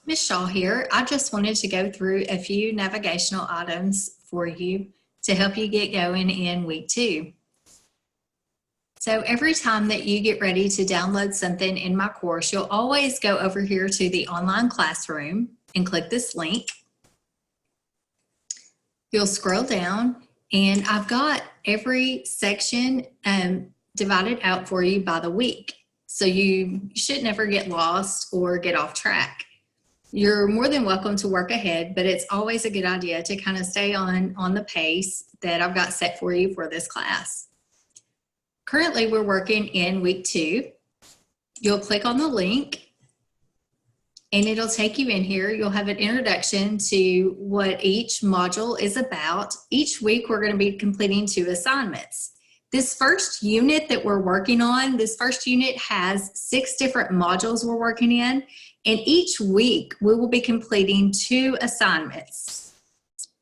Miss Shaw here. I just wanted to go through a few navigational items for you to help you get going in week 2. So every time that you get ready to download something in my course, you'll always go over here to the online classroom and click this link. You'll scroll down and I've got every section divided out for you by the week. So you should never get lost or get off track. You're more than welcome to work ahead, but it's always a good idea to kind of stay on the pace that I've got set for you for this class. Currently, we're working in week 2. You'll click on the link and it'll take you in here. You'll have an introduction to what each module is about. Each week, we're going to be completing 2 assignments. This first unit that we're working on, this first unit has 6 different modules we're working in. And each week, we will be completing 2 assignments.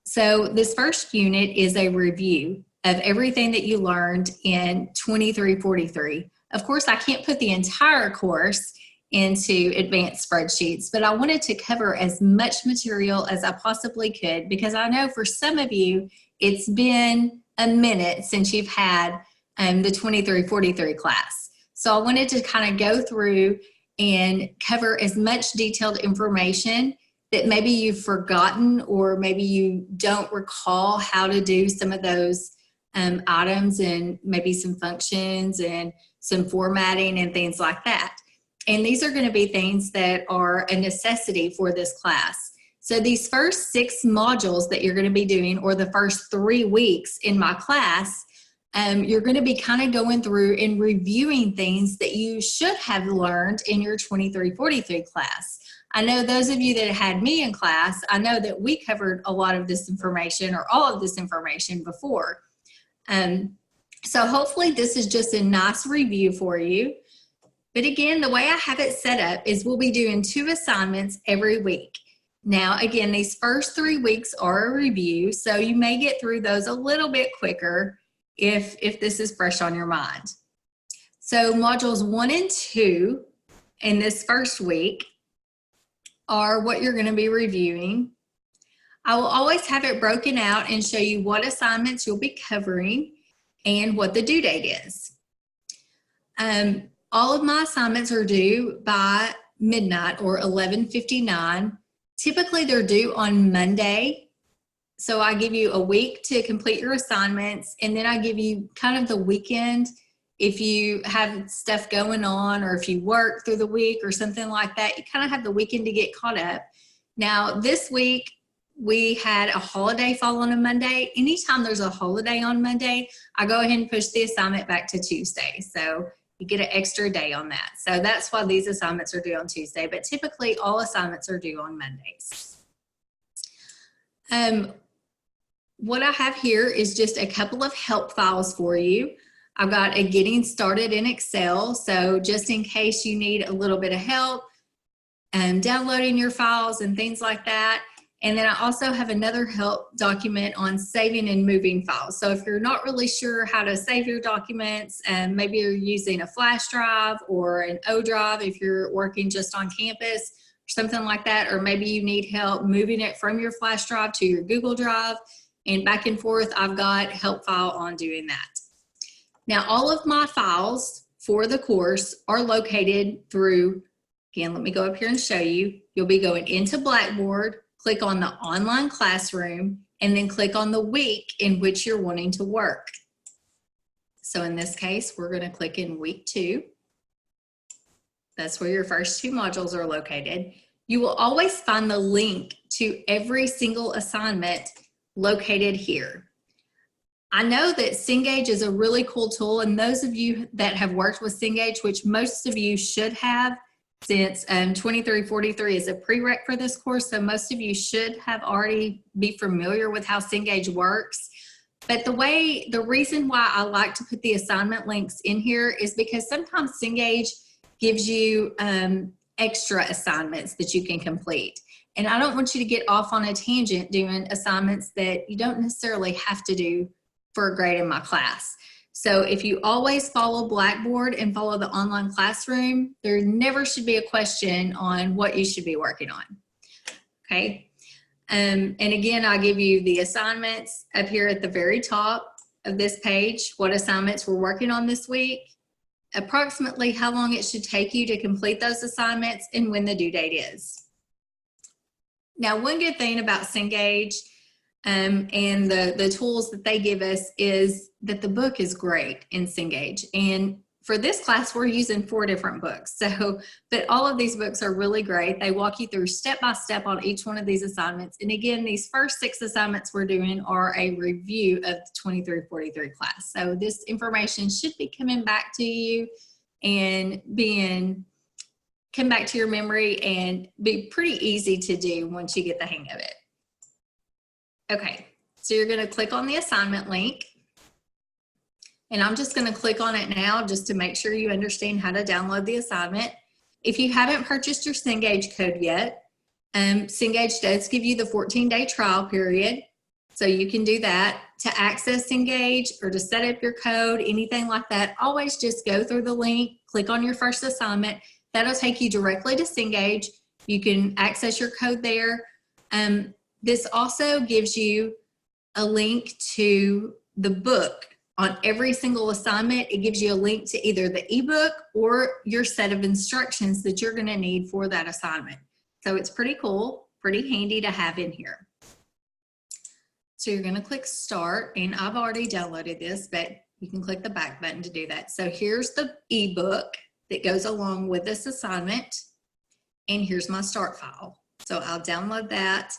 So this first unit is a review of everything that you learned in 2343. Of course, I can't put the entire course into advanced spreadsheets, but I wanted to cover as much material as I possibly could because I know for some of you, it's been a minute since you've had the 2343 class. So I wanted to kind of go through and cover as much detailed information that maybe you've forgotten or maybe you don't recall how to do some of those items and maybe some functions and some formatting and things like that. And these are going to be things that are a necessity for this class. So these first 6 modules that you're going to be doing, or the first 3 weeks in my class, you're going to be kind of going through and reviewing things that you should have learned in your 2343 class. I know those of you that had me in class, I know that we covered a lot of this information or all of this information before. So hopefully this is just a nice review for you. But again, the way I have it set up is we'll be doing 2 assignments every week. Now, again, these first 3 weeks are a review, so you may get through those a little bit quicker if this is fresh on your mind. So modules 1 and 2 in this first week are what you're going to be reviewing. I will always have it broken out and show you what assignments you'll be covering and what the due date is. All of my assignments are due by midnight or 11:59. Typically they're due on Monday. So I give you a week to complete your assignments, and then I give you kind of the weekend if you have stuff going on or if you work through the week or something like that. You kind of have the weekend to get caught up. Now this week we had a holiday fall on a Monday. Anytime there's a holiday on Monday, I go ahead and push the assignment back to Tuesday. So you get an extra day on that. So that's why these assignments are due on Tuesday, but typically all assignments are due on Mondays. What I have here is just a couple of help files for you. I've got a getting started in Excel. So just in case you need a little bit of help downloading your files and things like that. And then I also have another help document on saving and moving files. So if you're not really sure how to save your documents, and maybe you're using a flash drive or an O drive if you're working just on campus or something like that, or maybe you need help moving it from your flash drive to your Google Drive and back and forth, I've got help file on doing that. Now, all of my files for the course are located through, again, let me go up here and show you. You'll be going into Blackboard, click on the online classroom, and then click on the week in which you're wanting to work. So in this case, we're going to click in week 2. That's where your first 2 modules are located. You will always find the link to every single assignment located here. I know that Cengage is a really cool tool, and those of you that have worked with Cengage, which most of you should have, since 2343 is a prereq for this course, so most of you should have already be familiar with how Cengage works. But the reason why I like to put the assignment links in here is because sometimes Cengage gives you extra assignments that you can complete. And I don't want you to get off on a tangent doing assignments that you don't necessarily have to do for a grade in my class. So if you always follow Blackboard and follow the online classroom, there never should be a question on what you should be working on. okay? And again, I'll give you the assignments up here at the very top of this page, what assignments we're working on this week, approximately how long it should take you to complete those assignments, and when the due date is. Now, one good thing about Cengage and the tools that they give us is that the book is great in Cengage. And for this class, we're using 4 different books. So, but all of these books are really great. They walk you through step by step on each one of these assignments. And again, these first 6 assignments we're doing are a review of the 2343 class. So this information should be coming back to you and come back to your memory and be pretty easy to do once you get the hang of it. Okay, so you're going to click on the assignment link. And I'm just going to click on it now just to make sure you understand how to download the assignment. If you haven't purchased your Cengage code yet, Cengage does give you the 14-day trial period. So you can do that. To access Cengage or to set up your code, anything like that, always just go through the link, click on your first assignment. That'll take you directly to Cengage. You can access your code there. This also gives you a link to the book. On every single assignment, it gives you a link to either the ebook or your set of instructions that you're going to need for that assignment. So it's pretty cool, pretty handy to have in here. So you're going to click start, and I've already downloaded this, but you can click the back button to do that. So here's the ebook that goes along with this assignment, and here's my start file. So I'll download that,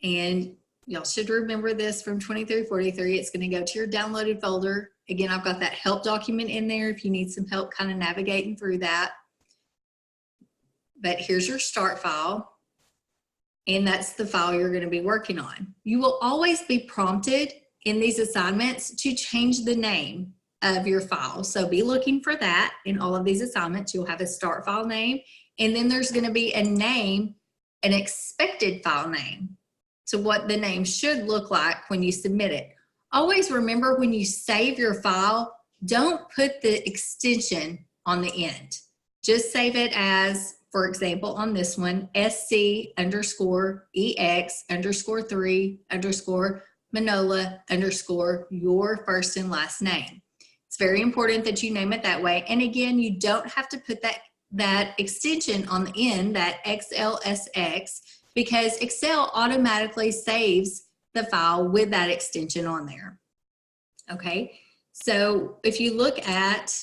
and y'all should remember this from 2343. It's going to go to your downloaded folder. Again, I've got that help document in there if you need some help kind of navigating through that. But here's your start file, and that's the file you're going to be working on. You will always be prompted in these assignments to change the name of your file. So be looking for that in all of these assignments. You'll have a start file name, and then there's going to be a name, an expected file name. So what the name should look like when you submit it. Always remember, when you save your file, don't put the extension on the end. Just save it as, for example, on this one, SC_EX_3_Manola_ your first and last name. It's very important that you name it that way. And again, you don't have to put that extension on the end, that XLSX, because Excel automatically saves the file with that extension on there. Okay, so if you look at,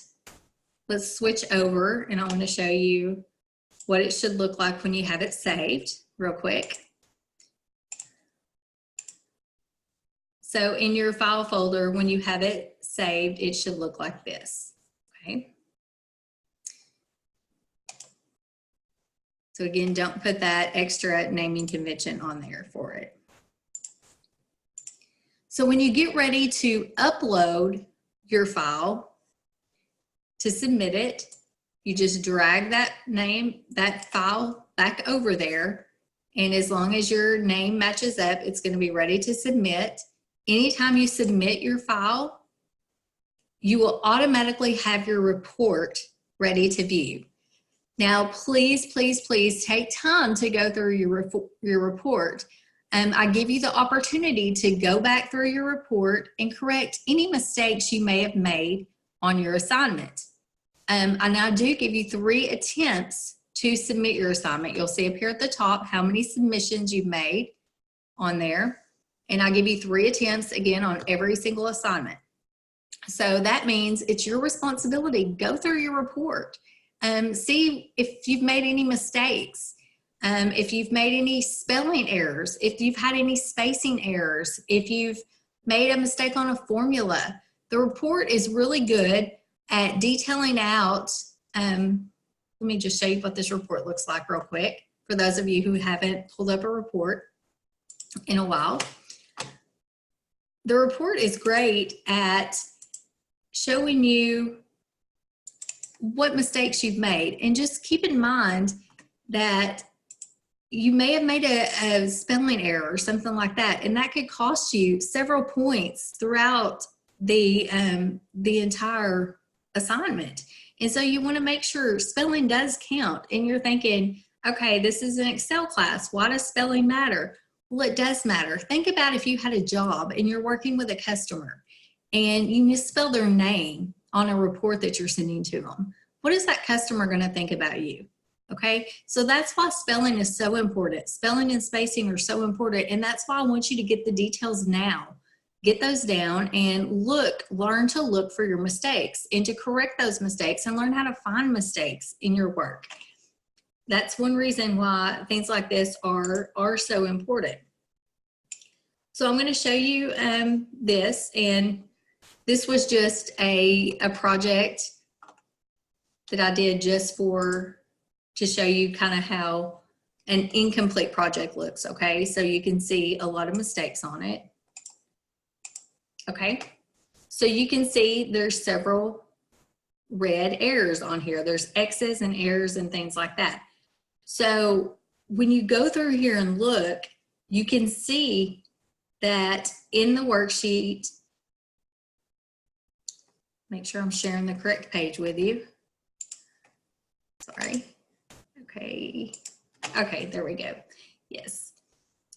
let's switch over, and I want to show you what it should look like when you have it saved real quick. So in your file folder, when you have it saved, it should look like this. Okay. So again, don't put that extra naming convention on there for it. So when you get ready to upload your file to submit it, you just drag that file back over there. And as long as your name matches up, it's going to be ready to submit. Anytime you submit your file, you will automatically have your report ready to view. Now, please, please, please take time to go through your report. I give you the opportunity to go back through your report and correct any mistakes you may have made on your assignment. I now do give you 3 attempts to submit your assignment. You'll see up here at the top how many submissions you've made on there. And I give you 3 attempts, again, on every single assignment. So that means it's your responsibility. Go through your report. See if you've made any mistakes, if you've made any spelling errors, if you've had any spacing errors, if you've made a mistake on a formula. The report is really good at detailing out. Let me just show you what this report looks like real quick for those of you who haven't pulled up a report in a while. The report is great at showing you what mistakes you've made. And just keep in mind that you may have made a spelling error or something like that, and that could cost you several points throughout the entire assignment. And so you want to make sure spelling does count. And you're thinking, Okay, this is an Excel class. Why does spelling matter? Well, it does matter. Think about if you had a job and you're working with a customer and you misspell their name on a report that you're sending to them. What is that customer going to think about you? Okay, so that's why spelling is so important. Spelling and spacing are so important, and that's why I want you to get the details now. Get those down and learn to look for your mistakes and to correct those mistakes and learn how to find mistakes in your work. That's one reason why things like this are so important. So I'm going to show you this, and this was just a project that I did just to show you kind of how an incomplete project looks, okay? So you can see a lot of mistakes on it, okay? So you can see there's several red errors on here. There's X's and errors and things like that. So when you go through here and look, you can see that in the worksheet, make sure I'm sharing the correct page with you. Sorry. Okay, there we go. Yes.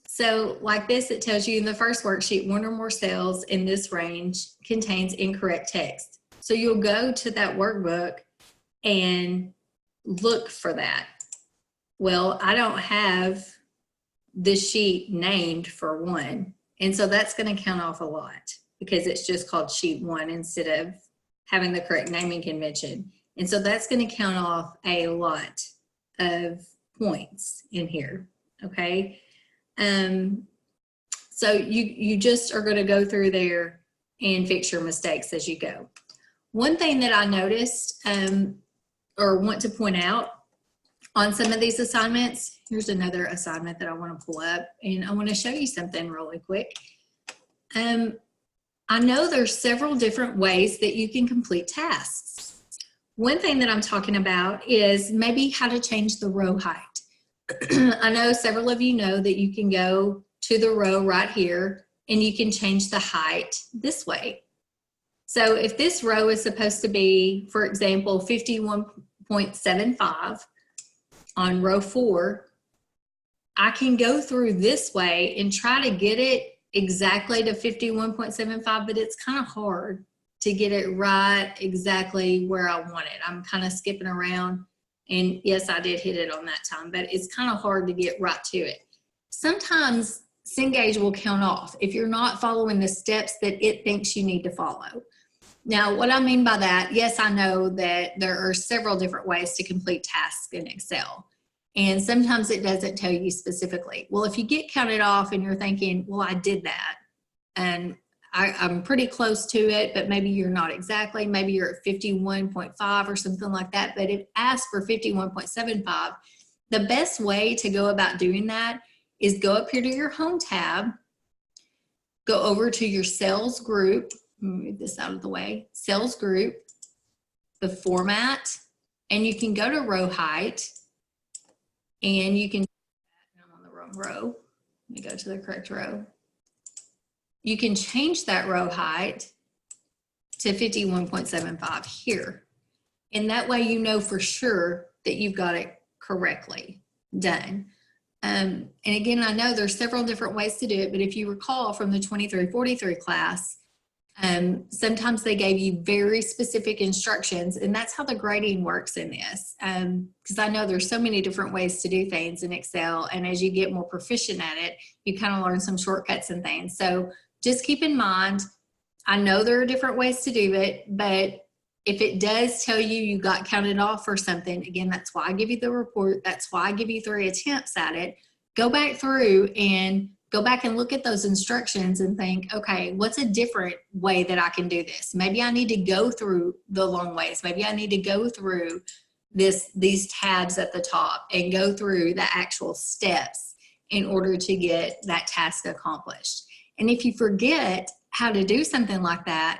So like this, it tells you in the first worksheet, one or more cells in this range contains incorrect text. So you'll go to that workbook and look for that. Well, I don't have this sheet named for one. And so that's going to count off a lot because it's just called sheet 1 instead of having the correct naming convention. And so that's going to count off a lot of points in here. Okay. So you just are going to go through there and fix your mistakes as you go. One thing that I noticed or want to point out on some of these assignments, here's another assignment that I want to pull up, and I want to show you something really quick. I know there's several different ways that you can complete tasks. One thing that I'm talking about is maybe how to change the row height. I know several of you know that you can go to the row right here and you can change the height this way. So if this row is supposed to be, for example, 51.75 on row 4, I can go through this way and try to get it exactly to 51.75, but it's kind of hard to get it right exactly where I want it. I'm kind of skipping around, and yes, I did hit it on that time, but it's kind of hard to get right to it. Sometimes Cengage will count off if you're not following the steps that it thinks you need to follow. Now, what I mean by that, yes, I know that there are several different ways to complete tasks in Excel. And sometimes it doesn't tell you specifically. Well, if you get counted off and you're thinking, well, I did that, and I'm pretty close to it, but maybe you're not exactly. Maybe you're at 51.5 or something like that, but it asks for 51.75. The best way to go about doing that is go up here to your Home tab, go over to your Cells group, move this out of the way, Cells group, the Format, and you can go to Row Height, and you can, I'm on the wrong row, let me go to the correct row. You can change that row height to 51.75 here. And that way you know for sure that you've got it correctly done. And again, I know there's several different ways to do it, but if you recall from the 2343 class, sometimes they gave you very specific instructions, and that's how the grading works in this. Because I know there's so many different ways to do things in Excel, and as you get more proficient at it, you kind of learn some shortcuts and things. So just keep in mind, I know there are different ways to do it, but if it does tell you you got counted off or something, again, that's why I give you the report. That's why I give you 3 attempts at it. Go back through and go back and look at those instructions and think, okay, what's a different way that I can do this? Maybe I need to go through the long ways. Maybe I need to go through these tabs at the top and go through the actual steps in order to get that task accomplished. And if you forget how to do something like that,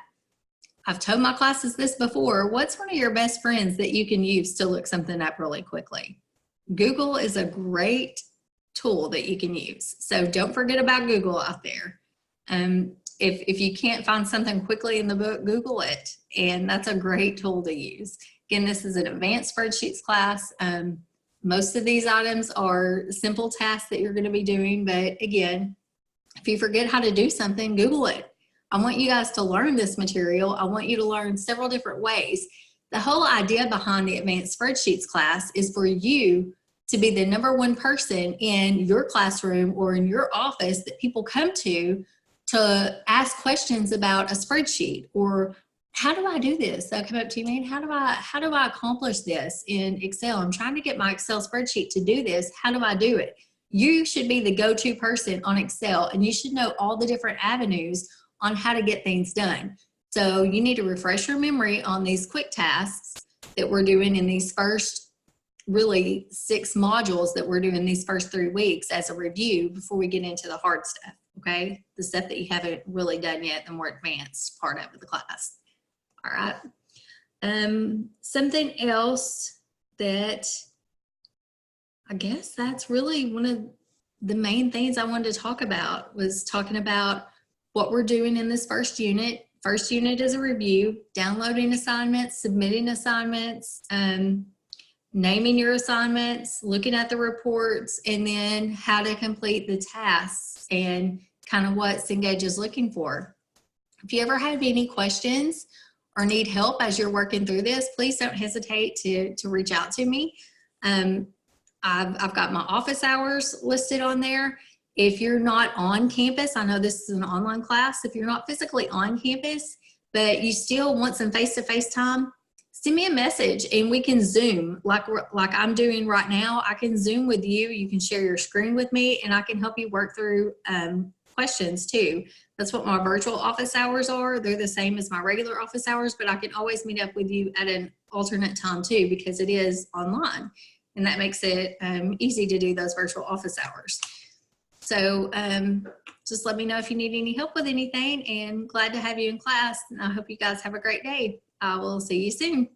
I've told my classes this before, what's one of your best friends that you can use to look something up really quickly? Google is a great tool that you can use. So don't forget about Google out there. If you can't find something quickly in the book, Google it. And that's a great tool to use. Again, this is an advanced spreadsheets class. Most of these items are simple tasks that you're going to be doing, but again, if you forget how to do something, Google it. I want you guys to learn this material. I want you to learn several different ways. The whole idea behind the advanced spreadsheets class is for you to be the #1 person in your classroom or in your office that people come to ask questions about a spreadsheet, or how do I do this? They'll come up to you, man, how do I accomplish this in Excel? I'm trying to get my Excel spreadsheet to do this. How do I do it? You should be the go-to person on Excel, and you should know all the different avenues on how to get things done. So you need to refresh your memory on these quick tasks that we're doing in these first really 6 modules that we're doing these first 3 weeks as a review before we get into the hard stuff, okay? The stuff that you haven't really done yet, the more advanced part of the class. All right. Something else that I guess that's really one of the main things I wanted to talk about was talking about what we're doing in this first unit. First unit is a review, downloading assignments, submitting assignments, naming your assignments, looking at the reports, and then how to complete the tasks and kind of what Cengage is looking for. If you ever have any questions or need help as you're working through this, please don't hesitate to reach out to me. I've got my office hours listed on there. If you're not on campus, I know this is an online class. If you're not physically on campus, but you still want some face-to-face time, send me a message and we can Zoom like I'm doing right now. I can Zoom with you. You can share your screen with me and I can help you work through questions too. That's what my virtual office hours are. They're the same as my regular office hours, but I can always meet up with you at an alternate time too because it is online. And that makes it easy to do those virtual office hours. So just let me know if you need any help with anything, and glad to have you in class. And I hope you guys have a great day. I will see you soon.